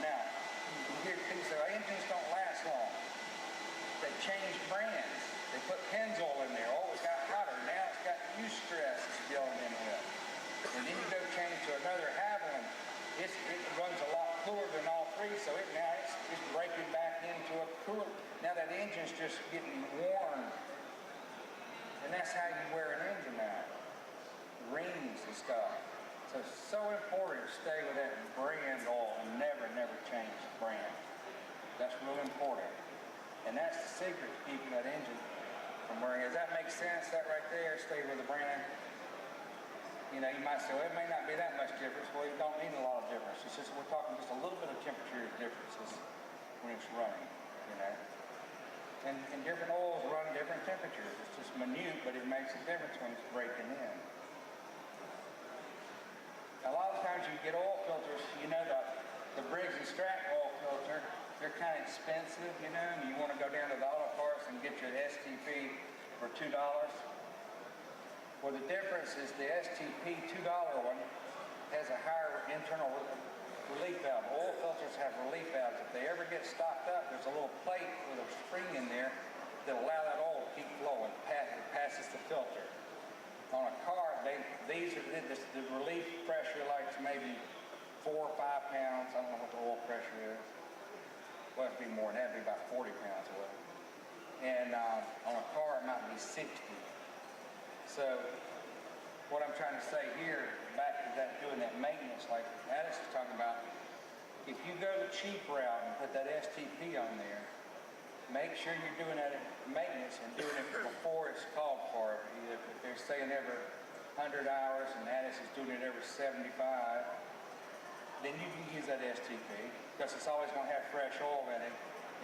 Now, you hear people say, engines don't last long. They changed brands. They put Pennzoil in there. Oh, it got hotter. Now it's got eustress going in with. And then you go change to another Haviland. It runs a lot cooler than all three, so now it's breaking back into a cooler. Now that engine's just getting worn. And that's how you wear an engine out. Rings and stuff. So it's so important to stay with that brand oil and never change the brand. That's real important. And that's the secret to keeping that engine from wearing. Does that make sense, that right there? Stay with the brand. You know, you might say, well, it may not be that much difference. Well, you don't need a lot of difference. It's just, we're talking just a little bit of temperature differences when it's running, you know. And different oils run different temperatures. It's just minute, but it makes a difference when it's breaking in. A lot of times you get oil filters, you know, the Briggs & Stratton oil filter, they're kind of expensive, you know, and you want to go down to the auto parts and get your STP for $2. Well, the difference is the STP $2 one has a higher internal relief valve. Oil filters have relief valves. If they ever get stopped up, there's a little plate with a spring in there that allow that oil to keep flowing. It passes the filter. On a car, the relief pressure likes maybe 4 or 5 pounds. I don't know what the oil pressure is. Well, it'd be more than that. It'd be about 40 pounds of oil. And on a car, it might be 60. So what I'm trying to say here, back to that doing that maintenance, like Addis is talking about, if you go the cheap route and put that STP on there, make sure you're doing that maintenance and doing it before it's called for. If they're saying every 100 hours and Addis is doing it every 75, then you can use that STP because it's always going to have fresh oil in it.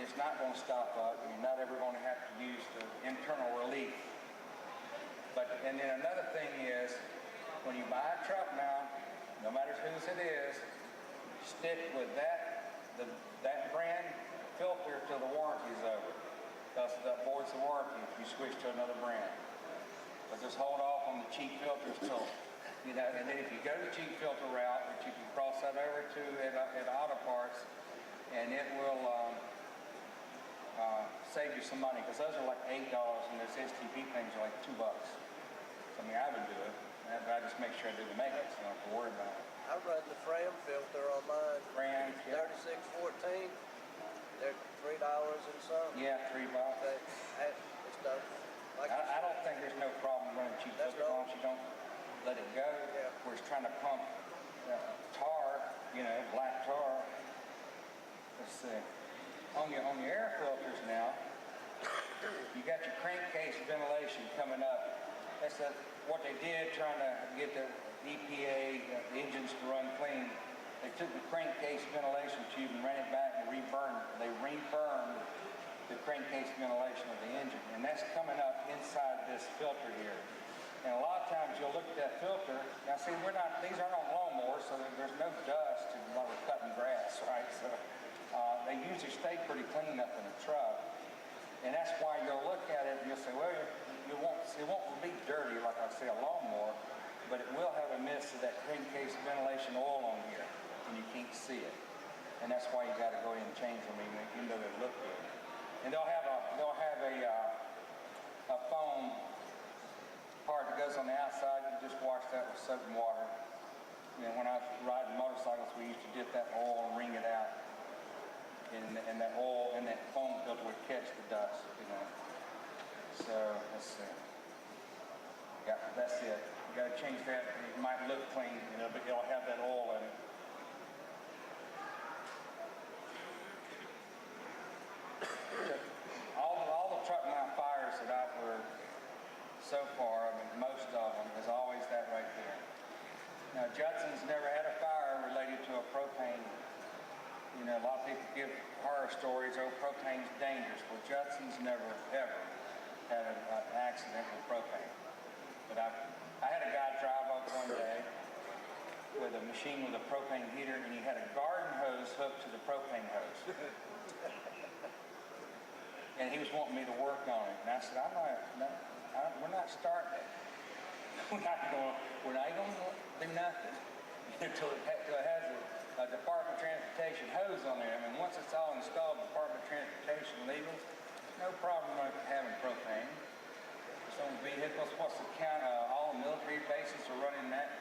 It's not going to stop up. You're not ever going to have to use the internal relief. And then another thing is, when you buy a truck now, no matter whose it is, stick with that brand filter till the warranty's over. Because that voids the warranty if you switch to another brand. But just hold off on the cheap filters till, you know, and then if you go the cheap filter route, that you can cross that over to at auto parts, and it will save you some money, because those are like $8 and those STP things are like $2. I mean, I would do it, but I just make sure I do the maintenance, so I don't have to worry about it. I run the Fram filter on mine. Fram, yeah. 3614. They're $3 and some. Yeah, $3. It's done. Like I don't think there's no problem running cheap filter as long as you don't let it go. Yeah. We're just trying to pump tar, you know, black tar. Let's see. On your air filters now, you got your crankcase ventilation coming up. That's what they did, trying to get the EPA engines to run clean. They took the crankcase ventilation tube and ran it back and They reburned the crankcase ventilation of the engine, and that's coming up inside this filter here. And a lot of times you'll look at that filter. Now, see, these aren't on lawnmowers, so there's no dust while we're cutting grass, right? So they usually stay pretty clean up in the truck. And that's why you'll look at it and you'll say, well, it won't be dirty like I say a lawnmower, but it will have a mist of that crankcase ventilation oil on here, and you can't see it. And that's why you got to go in and change them even though they look good. And they'll have a foam part that goes on the outside. You just wash that with soap and water. You know, when I was riding motorcycles, we used to dip that oil and wring it out. And that oil and that foam filter would catch the dust, you know. So let's see. Yeah, that's it. You got to change that. It might look clean, you know, but it'll have that oil in it. All the truck mount fires that I've heard so far, I mean, most of them, is always that right there. Now, Judson's never had a fire related to a propane. You know, a lot of people give horror stories, oh, propane's dangerous. Well, Judson's never, ever had an accident with propane. But I had a guy drive up one day with a machine with a propane heater, and he had a garden hose hooked to the propane hose. And he was wanting me to work on it. And I said, we're not starting it. We're not going to do nothing until it has a Department of Transportation hose on legal. No problem with having propane. Some vehicles, what's the count? All military bases are running that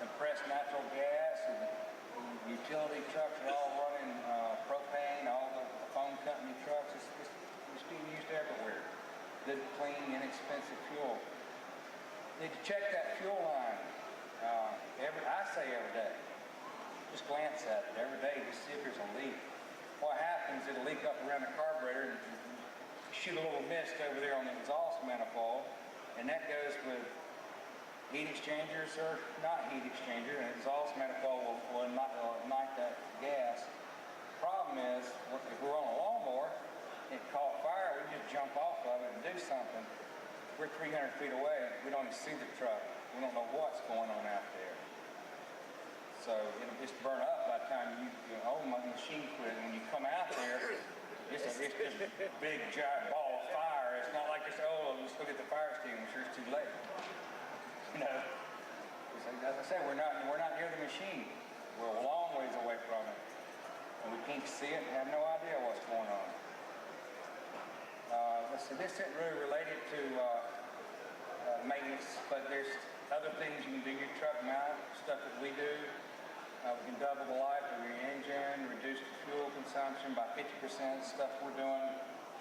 compressed natural gas, and the utility trucks are all running propane. All the phone company trucks, it's being used everywhere. Good, clean, inexpensive fuel. Need to check that fuel line. I say every day. Just glance at it every day, just see if there's a leak. What happens? It'll leak up around the carburetor and shoot a little mist over there on the exhaust manifold, and that goes with heat exchangers or not heat exchanger, and exhaust manifold will ignite that gas. Problem is, if we're on a lawnmower, it caught fire, we just jump off of it and do something. We're 300 feet away, we don't even see the truck. We don't know what's going on out there. So it'll just burn up by the time you own my machine quit. When you come out there, it's this big giant ball of fire. It's not like this, let's go get the fire extinguisher, it's too late. You know, as I said, we're not near the machine. We're a long ways away from it. And we can't see it and have no idea what's going on. Let's see, this isn't really related to maintenance, but there's other things you can do your truck mount, stuff that we do. We can double the life of your engine, reduce the fuel consumption by 50%, stuff we're doing,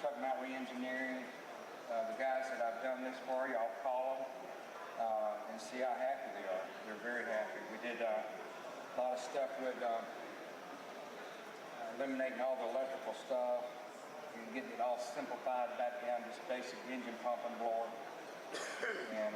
truck mount re-engineering. The guys that I've done this for, y'all call them and see how happy they are. They're very happy. We did a lot of stuff with eliminating all the electrical stuff and getting it all simplified back down to just basic engine pump and blower. And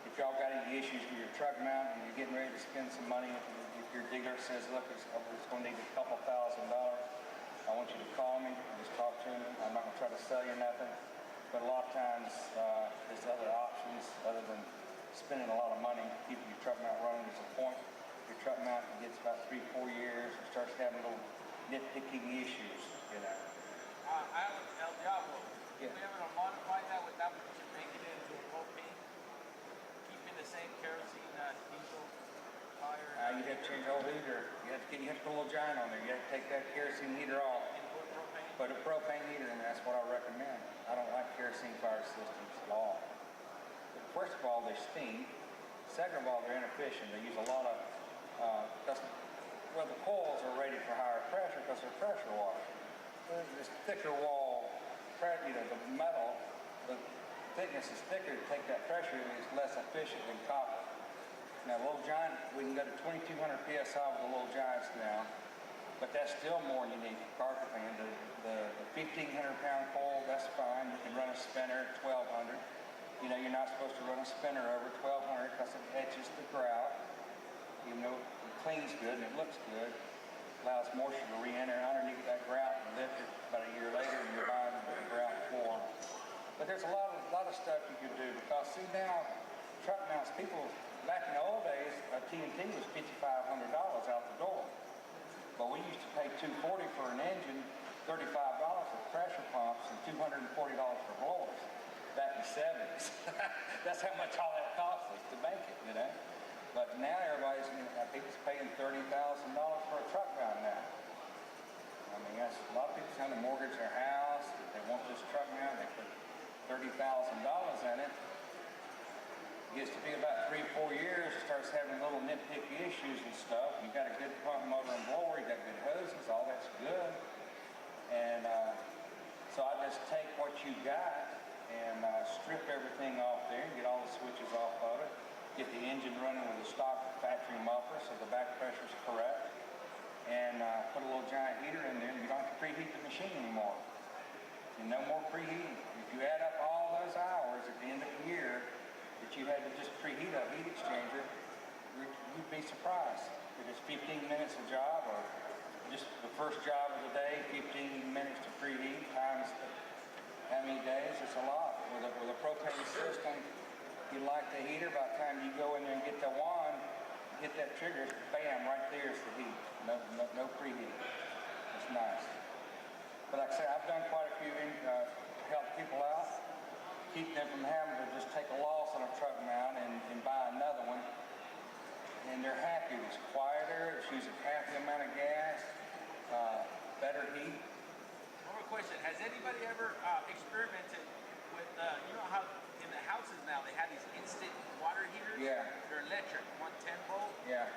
if y'all got any issues with your truck mount and you're getting ready to spend some money, if your dealer says, look, it's going to need a couple $1,000, I want you to call me and just talk to me. I'm not going to try to sell you nothing. But a lot of times, there's other options other than spending a lot of money keeping your truck mount running. There's a point your truck mount gets about 3-4 years and starts having little nitpicking issues, you know. I have El Diablo. Yeah. Are we able to modify that without making it into a propane? Keeping the same kerosene, diesel, fire? You have to change the whole heater. You have to put a little giant on there. You have to take that kerosene heater off. And put propane? Put a propane heater in, that's what I recommend. I don't like kerosene fire systems at all. First of all, they steam. Second of all, they're inefficient. They use a lot of, the coils are rated for higher pressure because they're pressure washed. This thicker wall, the metal, the thickness is thicker to take that pressure and it's less efficient than copper. Now, Little Giant, we can go to 2,200 PSI with the Little Giants now, but that's still more than you need for carpet fan. The 1,500 pound coil, that's fine. You can run a spinner at 1,200. You know, you're not supposed to run a spinner over 1,200 because it etches the grout. Even though it cleans good and it looks good, allows moisture to re-enter underneath that grout and lift it about a year later and you're buying the grout form. But there's a lot of stuff you could do because see now, truck mounts, people, back in the old days, a TNT was $5,500 out the door. But we used to pay $240 for an engine, $35 for pressure pumps, and $240 for blowers back in the 70s. That's how much all that cost us to make it, you know. But now everybody's, people's paying $30,000 for a truck mount now. I mean, that's a lot of people trying to mortgage their house. They want this truck mount. They put $30,000 in it. It gets to be about 3-4 years. It starts having little nitpicky issues and stuff. You got a good pump, motor, and blower. You got good hoses. All that's good. And so I just take what you got and strip everything off there and get all the switches off of it. Get the engine running with a stock factory muffler so the back pressure is correct. And put a little giant heater in there. You don't have to preheat the machine anymore. And no more preheating. If you add up all those hours at the end of the year that you had to just preheat a heat exchanger, you'd be surprised. If it's 15 minutes a job or just the first job of the day, 15 minutes to preheat times how many days, it's a lot. With a propane system, you light the heater, by the time you go in there and get the wand, hit that trigger, bam, right there's the heat. No preheat. It's nice. But like I said, I've done quite a few to help people out, keep them from having to just take a loss on a truck mount and buy another one. And they're happy. It's quieter, it's using half the amount of gas, better heat. More question. Has anybody ever experimented with, you know how in the houses now they have these instant water heaters? Yeah. They're electric, 110 volt. Yeah.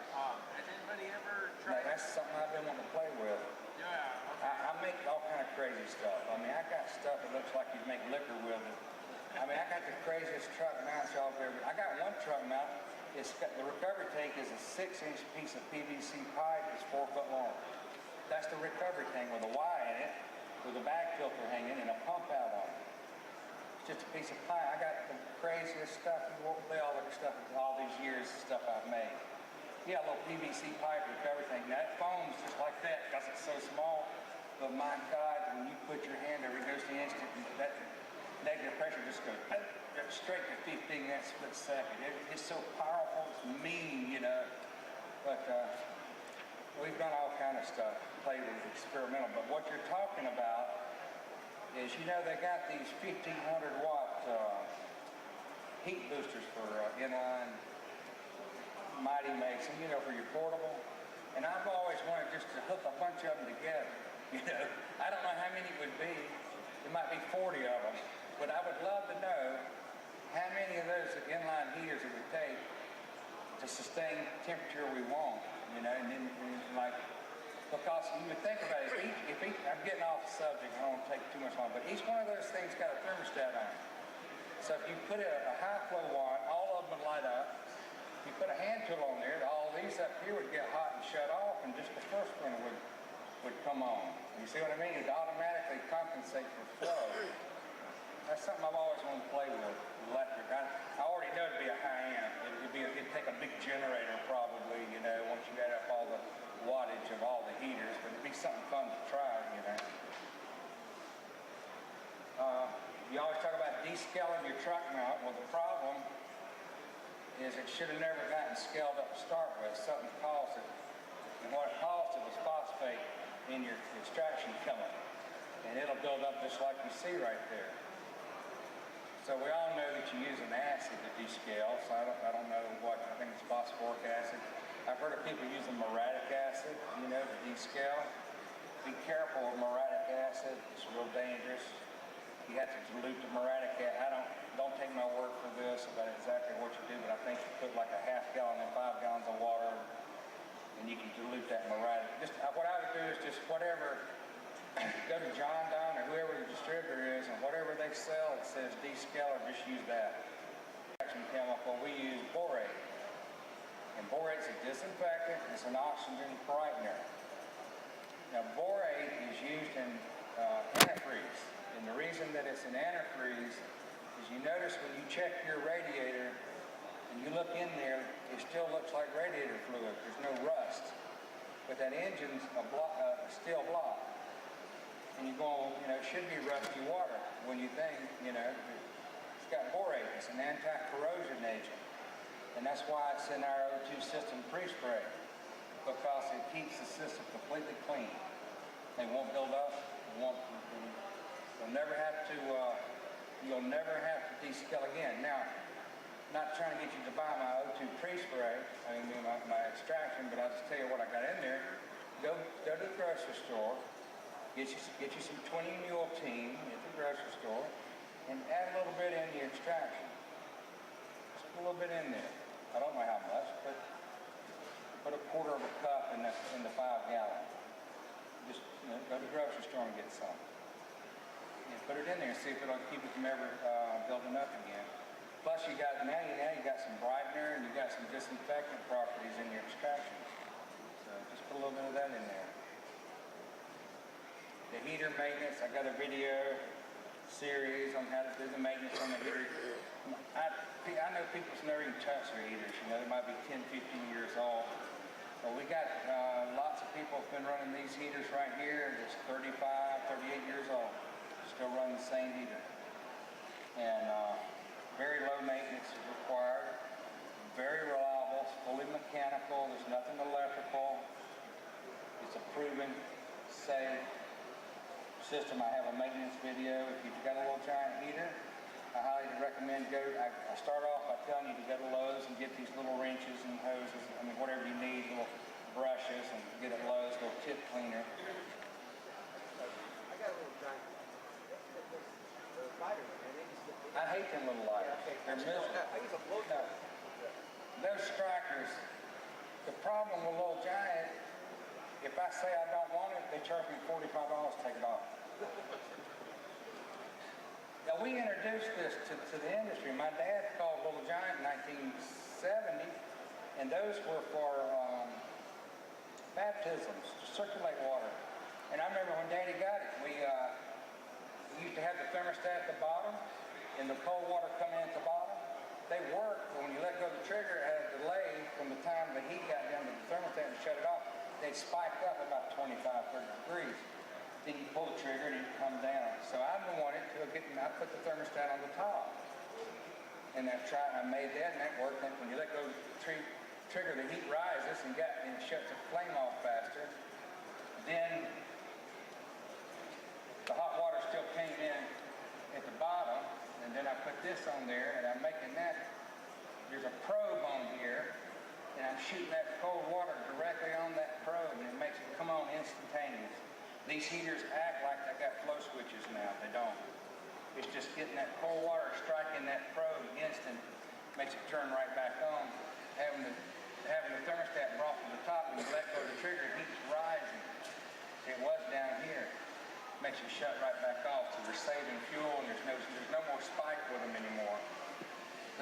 Has anybody ever Like, tried? that's something I've been wanting to play with. Yeah. Okay. I make all kind of crazy stuff. I mean, I got stuff that looks like you make liquor with it. I mean, I got the craziest truck mounts y'all have ever. I got one truck mount. It's got, the recovery tank is a 6-inch piece of PVC pipe. It's 4 foot long. That's the recovery tank with a Y in it, with a bag filter hanging and a pump out on it. It's just a piece of pipe. I got the craziest stuff. You won't play all the stuff all these years, stuff I've made. Yeah, a little PVC pipe recovery tank. Now that foam's just like that because it's so small. But my God, when you put your hand over, it goes the instant. That negative pressure just goes straight to 15 that split second. It's so powerful, it's mean, you know. But we've done all kind of stuff, played with experimental. But what you're talking about is, you know, they got these 1,500 watt heat boosters for inline Mighty makes them, you know, for your portable. And I've always wanted just to hook a bunch of them together. You know, I don't know how many it would be. It might be 40 of them. But I would love to know how many of those inline heaters it would take to sustain the temperature we want. You know, and then like, because you would think about it, I'm getting off the subject, I don't want to take too much long, but each one of those things got a thermostat on it. So if you put a high flow one, all of them would light up. If you put a hand tool on there, all these up here would get hot and shut off, and just the first one would come on. You see what I mean? It'd automatically compensate for flow. That's something I've always wanted to play with, electric. I already know it'd be a high end. It'd take a big generator probably, you know, once you add up all the wattage of all the heaters, but it'd be something fun to try, you know. You always talk about descaling your truck mount. Well, the problem is it should have never gotten scaled up to start with. Something caused it. And what it caused it was phosphate in your extraction chemical. And it'll build up just like you see right there. So we all know that you use an acid to descale. So I don't know what, I think it's phosphoric acid. I've heard of people using muriatic acid, you know, to descale. Be careful with muriatic acid. It's real dangerous. You have to dilute the muriatic acid. Don't take my word for this about exactly what you do, but I think you put like a half gallon in 5 gallons of water, and you can dilute that muriatic. Just what I would do is just whatever, go to John Don or whoever the distributor is, and whatever they sell, it says descaler, just use that. Chemical, we use borate. And borate's a disinfectant, it's an oxygen brightener. Now borate is used in antifreeze. And the reason that it's an antifreeze is you notice when you check your radiator and you look in there, it still looks like radiator fluid. There's no rust. But that engine's a steel block. And you go, you know, it should be rusty water when you think, you know, it's got borate. It's an anti-corrosion agent. And that's why it's in our O2 system pre-spray, because it keeps the system completely clean. They won't build up. You'll never have to descale again. Now, not trying to get you to buy my O2 pre-spray, I mean my extraction, but I'll just tell you what I got in there. Go to the grocery store, get you some 20 mule team at the grocery store, and add a little bit in the extraction. Just a little bit in there. I don't know how much, but put a quarter of a cup in the 5 gallon. Just go to the grocery store and get some. And put it in there and see if it'll keep it from ever building up again. Plus you got some brightener and you got some disinfectant properties in your extraction. So just put a little bit of that in there. The heater maintenance, I got a video series on how to do the maintenance on the heater. I know people's never even touched their heaters, you know, they might be 10, 15 years old. But we got lots of people who've been running these heaters right here that's 35, 38 years old. Still running the same heater. And very low maintenance is required. Very reliable, it's fully mechanical, there's nothing electrical. It's a proven, safe system. I have a maintenance video. If you've got a little giant heater, I highly recommend I start off by telling you to go to Lowe's and get these little wrenches and hoses, I mean whatever you need, little brushes, and get at Lowe's, little tip cleaner. I got a little giant hate them little lighters. They're miserable. I use a blow No. Those strikers, the problem with Little Giant, if I say I don't want it, they charge me $45 to take it off. Now, we introduced this to the industry. My dad called Little Giant in 1970, and those were for baptisms, to circulate water. And I remember when Daddy got it, we used to have the thermostat at the bottom, and the cold water coming in at the bottom. They worked, but when you let go of the trigger, it had a delay from the time the heat got down to the thermostat and shut it off. They spiked up about 25, 30 degrees. Then you pull the trigger and it come down. So I wanted to I put the thermostat on the top. And I made that and that worked. And when you let go of the trigger, the heat rises and it shuts the flame off faster. Then the hot water still came in at the bottom. And then I put this on there and I'm making that. There's a probe on here. And I'm shooting that cold water directly on that probe and it makes it come on instantaneous. These heaters act like they got flow switches now. They don't. It's just getting that cold water striking that probe instant, makes it turn right back on. Having the thermostat brought to the top, when you let go of the trigger, it keeps rising. It was down here. Makes it shut right back off. So we're saving fuel and there's no more spike with them anymore.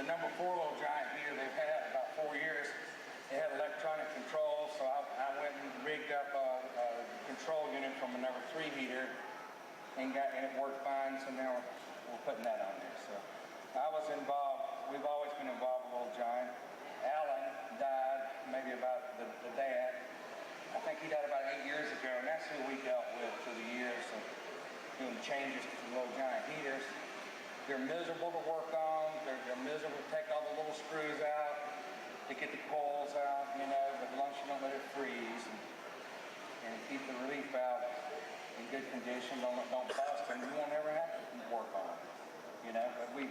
The number 4 Little Giant heater they've had about 4 years. It had electronic control, so I went and rigged up a control unit from a number 3 heater and it worked fine, so now we're putting that on there. So I was involved, we've always been involved with Little Giant. Alan died maybe about the dad. I think he died about 8 years ago, and that's who we dealt with through the years of doing changes to the Little Giant heaters. They're miserable to work on, they're miserable to take all the little screws out, to get the coils out, but as long as you don't let it freeze and keep the relief valve in good condition, don't bust them, you won't ever have to work on it, But we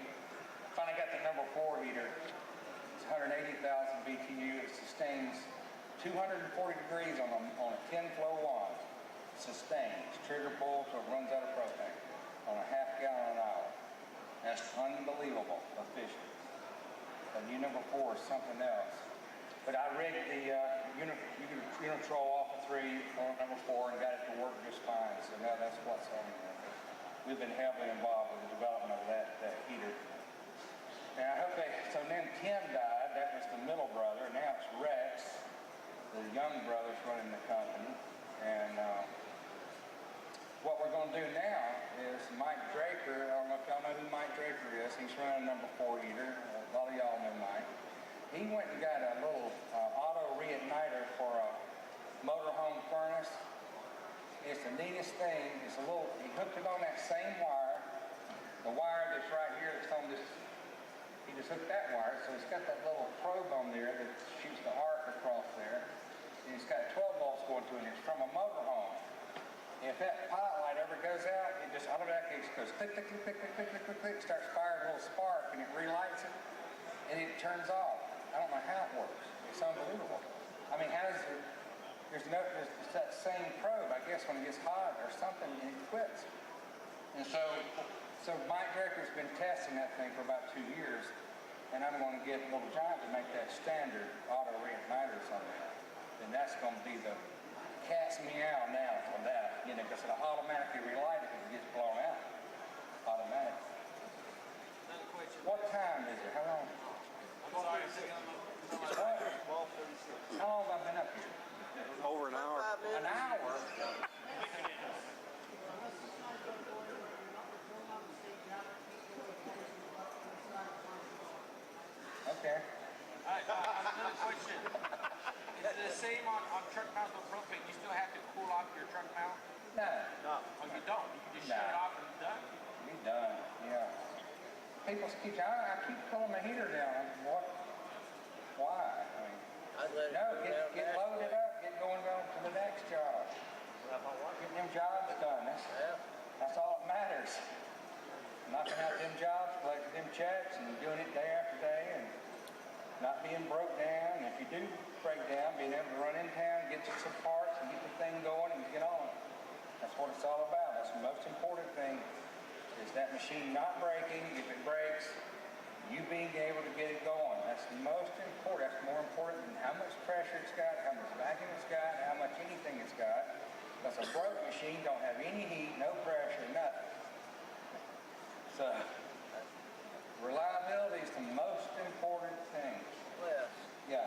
finally got the number 4 heater. It's 180,000 BTU. It sustains 240 degrees on a 10 flow wand. Sustains. Trigger pull so it runs out of propane on a half gallon an hour. That's unbelievable efficient. But number 4 is something else. But I rigged the unitrol off of 3 on number 4 and got it to work just fine. So now that's what's on there. We've been heavily involved with the development of that heater. And I hope so then Tim died. That was the middle brother. Now it's Rex, the young brother's running the company. And what we're going to do now is Mike Draper, I don't know if y'all know who Mike Draper is. He's running number 4 heater. A lot of y'all know Mike. He went and got a little auto reigniter for a motorhome furnace. It's the neatest thing. He hooked it on that same wire. The wire that's right here that's on this, he just hooked that wire. So it's got that little probe on there that shoots the arc across there. And it's got 12 volts going to it. And it's from a motorhome. If that pilot light ever goes out, it just automatically goes click, click, click, click, click, click, click, click, starts firing a little spark and it relights it and it turns off. I don't know how it works. It's unbelievable. I mean, how does it, there's that same probe, I guess, when it gets hot or something, and it quits. And so Mike Draper's been testing that thing for about 2 years, and I'm going to get Little Giant to make that standard auto reigniters on that. And that's going to be the cat's meow now for that, because it'll automatically relight it if it gets blown out. Automatic. Another question. What time is it? How long? I'm sorry, I'm sitting on the... It's what? 12:36. How long have I been up here? Over an hour. 5 minutes. An hour? Okay. All right, another question. Is it the same on truck mounts with propane? You still have to cool off your truck mount? No. Oh, you don't? You can just shut it off and it's done? Be done, yeah. People keep, I keep pulling the heater down. What? Why? I mean, I'd let it no, cool down get loaded naturally. up, get going on to the next job. Getting them jobs done. That's all that matters. Knocking out them jobs, collecting them checks, and doing it day after day, and not being broke down. And if you do break down, being able to run in town, get you some parts, and get the thing going, and get on. That's what it's all about. That's the most important thing, is that machine not breaking. If it breaks, you being able to get it going. That's the most important. That's more important than how much pressure it's got, how much vacuum it's got, how much anything it's got. Because a broke machine don't have any heat, no pressure, nothing. So, reliability is the most important thing. Well, Yeah.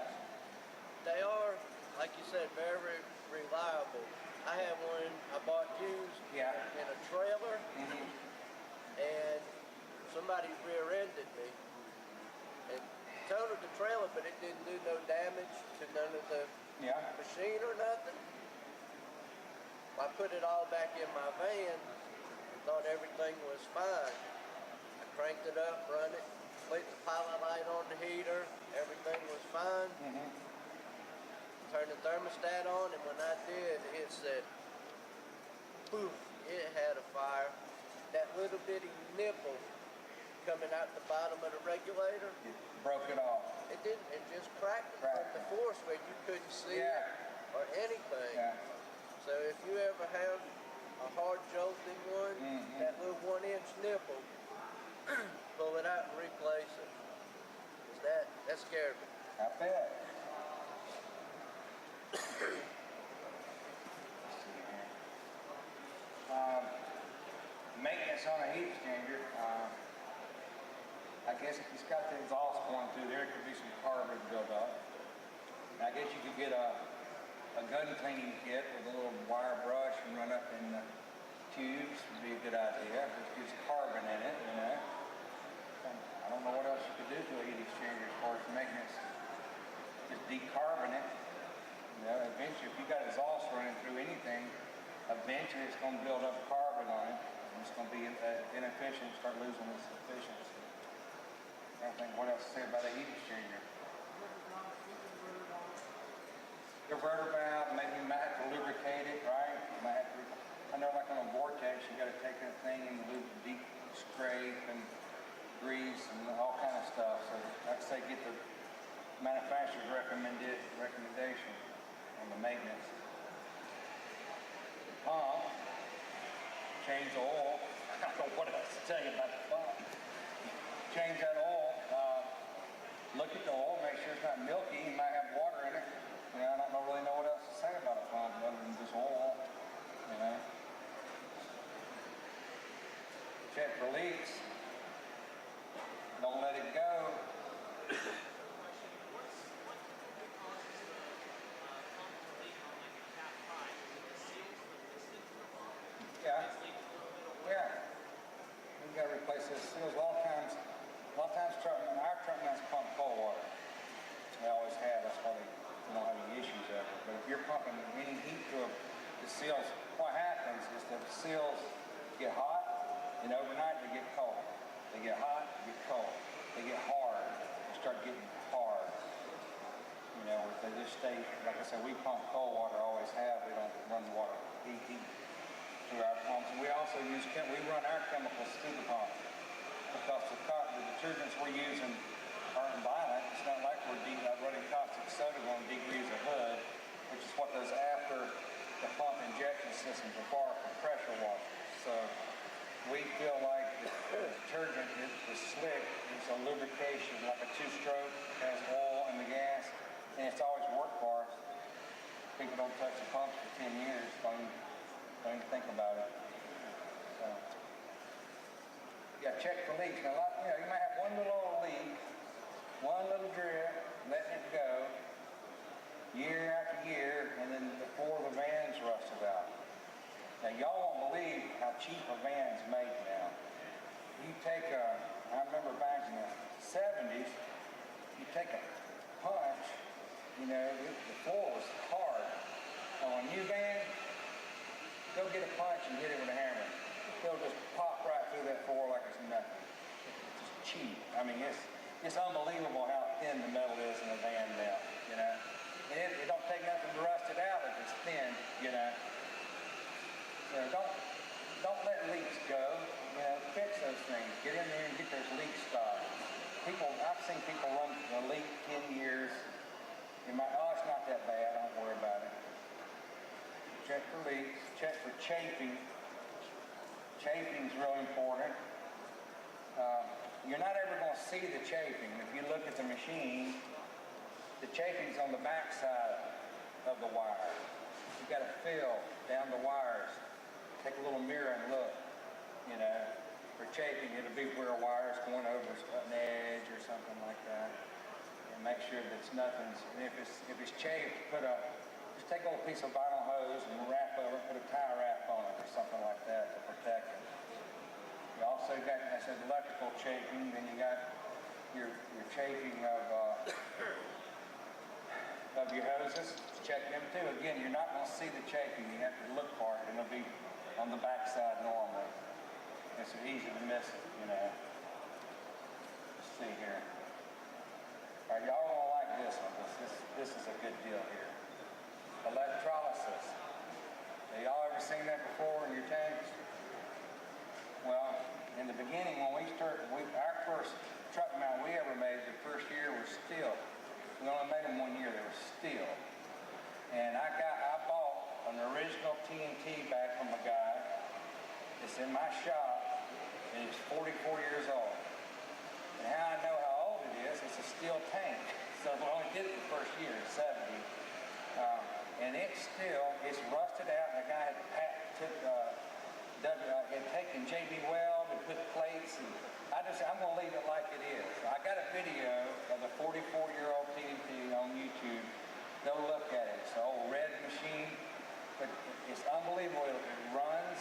they are, like you said, very reliable. I had one I bought used Yeah. in a trailer, Mm-hmm. and somebody rear-ended me and totaled the trailer, but it didn't do no damage to none of the Yeah. machine or nothing. I put it all back in my van and thought everything was fine. I cranked it up, run it, put the pilot light on the heater, everything was fine. Mm-hmm. Turned the thermostat on, and when I did, it said, poof, it had a fire. That little bitty nipple coming out the bottom of the regulator, It broke it off. it didn't, it just cracked it from Cracked the it. force where you couldn't see Yeah. it or anything. Yeah. So if you ever have a hard jolting one, Mhm. that little 1-inch nipple, pull it out and replace it. 'Cause that scared me. I bet. Maintenance on a heat exchanger. I guess if it's got the exhaust going through there, it could be some carbon buildup. I guess you could get a gun cleaning kit with a little wire brush and run up in the tubes. Would be a good idea. It gives carbon in it, you know. I don't know what else you could do to a heat exchanger as far as maintenance. Just decarbon it. You know, eventually, if you got exhaust running through anything, eventually it's going to build up carbon on it. And it's going to be inefficient, start losing its efficiency. I don't think what else to say about a heat exchanger. Converter valve, maybe you might have to lubricate it, right? You might have to, I know like on a vortex, you got to take that thing and deep scrape and grease and all kind of stuff. So I'd say get the manufacturer's recommendation on the maintenance. Pump, change the oil. I don't know what else to tell you about the pump. Change that oil. Look at the oil, make sure it's not milky. It might have water in it. You know, I don't really know what else to say about a pump other than just oil. You know. Check for leaks. Don't let it go. Yeah. Yeah. We gotta replace those seals. A lot of times our truck nuts pump cold water. They always have. That's why they don't have any issues ever. But if you're pumping any heat through the seals, what happens is the seals get hot, and overnight they get cold. They get hot, they get cold. They get hard. They start getting hard. You know, if they just stay, like I said, we pump cold water, always have. We don't run water heat through our pumps. And we also we run our chemicals through the pump because the detergents we're using aren't violent. It's not like we're running caustic soda on degrees of hood, which is what goes after the pump injection system before pressure washers. So we feel like the detergent is slick. It's a lubrication, like a two-stroke, has oil in the gas, and it's always worked for us. People don't touch the pumps for 10 years. Don't even think about it. So, yeah, check for leaks. Now, you might have one little leak, one little drip, letting it go, year after year, and then before the van's rusted out. Now, y'all won't believe how cheap a van's made now. You take I remember back in the 70s, you take a punch, the floor was hard. On a new van, go get a punch and hit it with a hammer. It'll just pop right through that floor like it's nothing. It's just cheap. I mean, it's unbelievable how thin the metal is in a van now, And it don't take nothing to rust it out if it's thin, So don't let leaks go. Fix those things. Get in there and get those leaks stopped. I've seen people run a leak 10 years. It's not that bad. Don't worry about it. Check for leaks. Check for chafing. Chafing's real important. You're not ever going to see the chafing. If you look at the machine, the chafing's on the back side of the wire. You got to feel down the wires. Take a little mirror and look. You know, for chafing, it'll be where a wire's going over an edge or something like that. And make sure that nothing's. And if it's chafed, just take a little piece of vinyl hose and wrap over, put a tie wrap on it or something like that to protect it. You also got, I said, electrical chafing. Then you got your chafing of your hoses. Check them too. Again, you're not going to see the chafing. You have to look for it, and it'll be on the back side normally. It's easy to miss it, you know. Let's see here. All right, y'all gonna like this one. This is a good deal here. Electrolysis. Have y'all ever seen that before in your tanks? Well, in the beginning when we started, our first truck mount we ever made the first year was steel. We only made them 1 year, they were steel. And I bought an original TNT back from a guy. It's in my shop, and he's 44 years old. And how I know how old it is, it's a steel tank. So we only did it the first year, 70. And it's rusted out, and the guy had taken JB Weld and put plates, and I'm going to leave it like it is. I got a video of the 44-year-old TNT on YouTube. Go look at it. It's an old red machine, but it's unbelievable. It runs,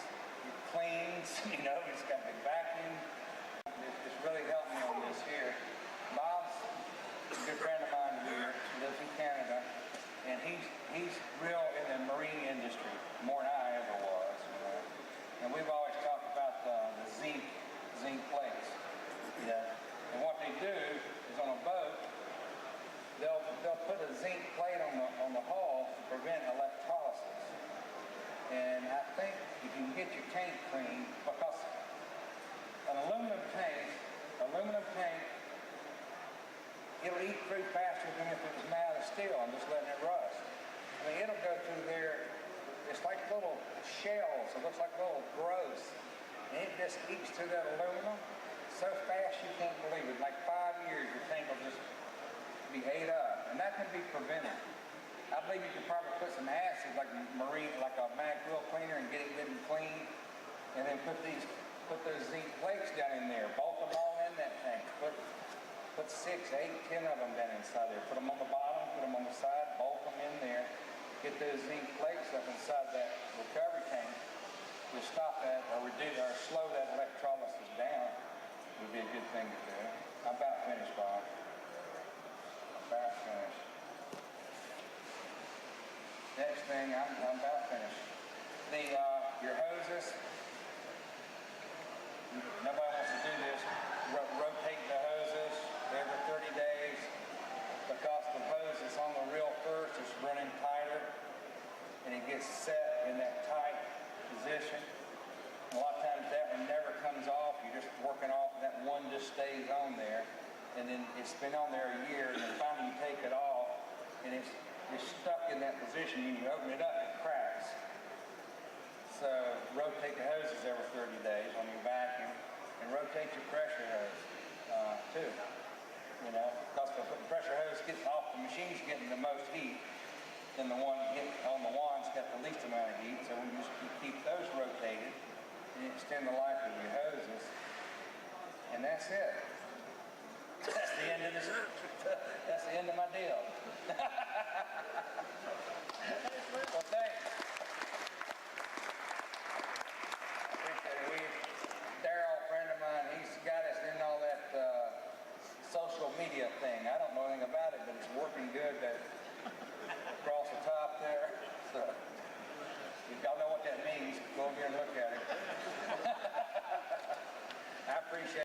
it cleans, you know, it's got the vacuum. It's really helped me on this here. Bob's a good friend of mine here, lives in Canada, and he's real in the marine industry, more than I ever was, you know. And we've always talked about the zinc plates. Yeah. And what they do is on a boat, they'll put a zinc plate on the hull to prevent electrolysis. And I think if you can get your tank clean, because an aluminum tank, it'll eat through faster than if it was made out of steel and just letting it rust. I mean, it'll go through there. It's like little shells. It looks like little growths. And it just eats through that aluminum so fast you can't believe it. Like 5 years, your tank will just be ate up. And that can be prevented. I believe you could probably put some acid, like a mag wheel cleaner, and get it good and clean. And then put those zinc plates down in there. Bolt them all in that tank. Put 6, 8, 10 of them down inside there. Put them on the bottom, put them on the side, bolt them in there. Get those zinc plates up inside that recovery tank to stop that or reduce or slow that electrolysis down. Would be a good thing to do. I'm about finished, Bob. About finished. Next thing, I'm about finished. Your hoses. Nobody wants to do this. Rotate the hoses every 30 days because the hose is on the reel first, it's running tighter, and it gets set in that tight position. A lot of times that one never comes off. You're just working off, and that one just stays on there, and then it's been on there a year, and then finally you take it off, and it's stuck in that position. When you open it up, it cracks. So rotate the hoses every 30 days on your vacuum, and rotate your pressure hose too. You know, because the pressure hose getting off the machine's getting the most heat, and the one getting on the one's got the least amount of heat. So when you keep those rotated, you extend the life of your hoses, and that's it. That's the end of this. That's the end of my deal. Well,